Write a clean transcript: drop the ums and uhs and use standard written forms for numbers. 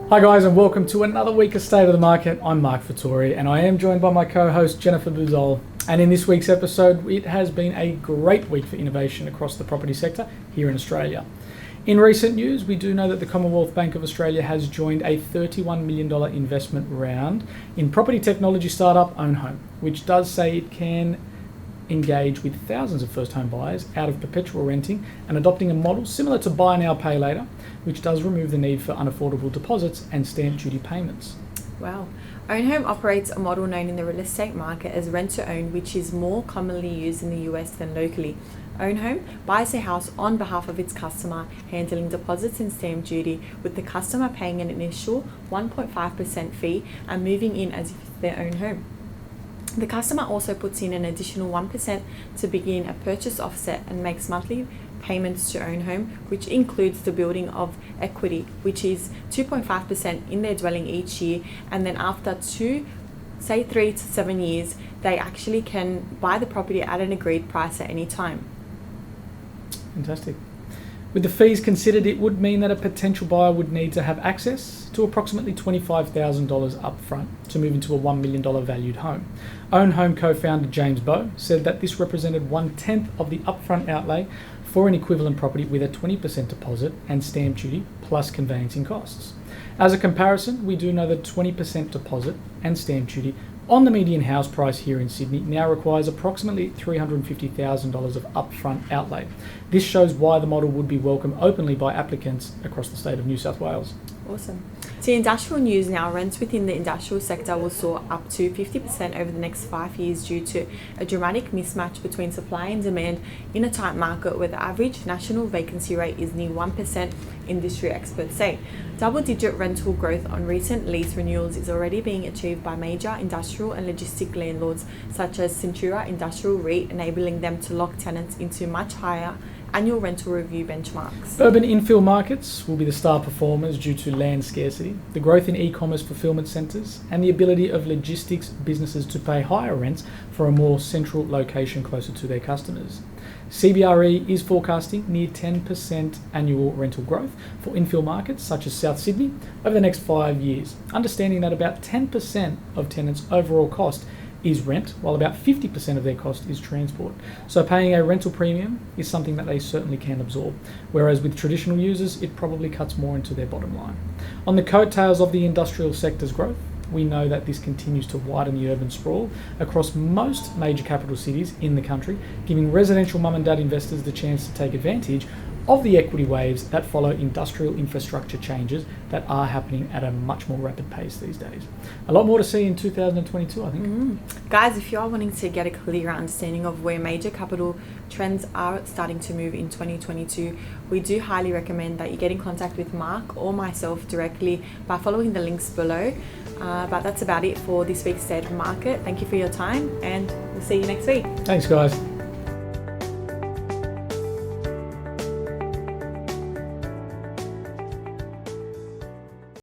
Hi guys, and welcome to another week of State of the Market. I'm Mark Fattori and I am joined by my co-host Jennifer Buzol. And in this week's episode, it has been a great week for innovation across the property sector here in Australia. In recent news, we do know that the Commonwealth Bank of Australia has joined a $31 million investment round in property technology startup OwnHome, which does say it can engage with thousands of first home buyers out of perpetual renting and adopting a model similar to buy now, pay later, which does remove the need for unaffordable deposits and stamp duty payments. Wow. OwnHome operates a model known in the real estate market as rent to own, which is more commonly used in the US than locally. OwnHome buys a house on behalf of its customer, handling deposits and stamp duty, with the customer paying an initial 1.5% fee and moving in as if it's their own home. The customer also puts in an additional 1% to begin a purchase offset and makes monthly payments to OwnHome, which includes the building of equity, which is 2.5% in their dwelling each year. And then after 3 to 7 years, they actually can buy the property at an agreed price at any time. Fantastic. With the fees considered, it would mean that a potential buyer would need to have access to approximately $25,000 upfront to move into a $1 million valued home. OwnHome co-founder James Bowe said that this represented 1/10 of the upfront outlay for an equivalent property with a 20% deposit and stamp duty plus conveyancing costs. As a comparison, we do know that 20% deposit and stamp duty on the median house price here in Sydney now requires approximately $350,000 of upfront outlay. This shows why the model would be welcomed openly by applicants across the state of New South Wales. Awesome. To industrial news now, rents within the industrial sector will soar up to 50% over the next 5 years due to a dramatic mismatch between supply and demand in a tight market where the average national vacancy rate is near 1%, industry experts say. Double-digit rental growth on recent lease renewals is already being achieved by major industrial and logistic landlords such as Centura Industrial REIT, enabling them to lock tenants into much higher annual rental review benchmarks. Urban infill markets will be the star performers due to land scarcity, the growth in e-commerce fulfillment centres, and the ability of logistics businesses to pay higher rents for a more central location closer to their customers. CBRE is forecasting near 10% annual rental growth for infill markets such as South Sydney over the next 5 years, understanding that about 10% of tenants' overall cost is rent, while about 50% of their cost is transport. So paying a rental premium is something that they certainly can absorb, whereas with traditional users, it probably cuts more into their bottom line. On the coattails of the industrial sector's growth, we know that this continues to widen the urban sprawl across most major capital cities in the country, giving residential mum and dad investors the chance to take advantage of the equity waves that follow industrial infrastructure changes that are happening at a much more rapid pace these days. A lot more to see in 2022, I think. Guys, if you are wanting to get a clearer understanding of where major capital trends are starting to move in 2022, we do highly recommend that you get in contact with Mark or myself directly by following the links below. But that's about it for this week's State of the Market. Thank you for your time and we'll see you next week. Thanks, guys.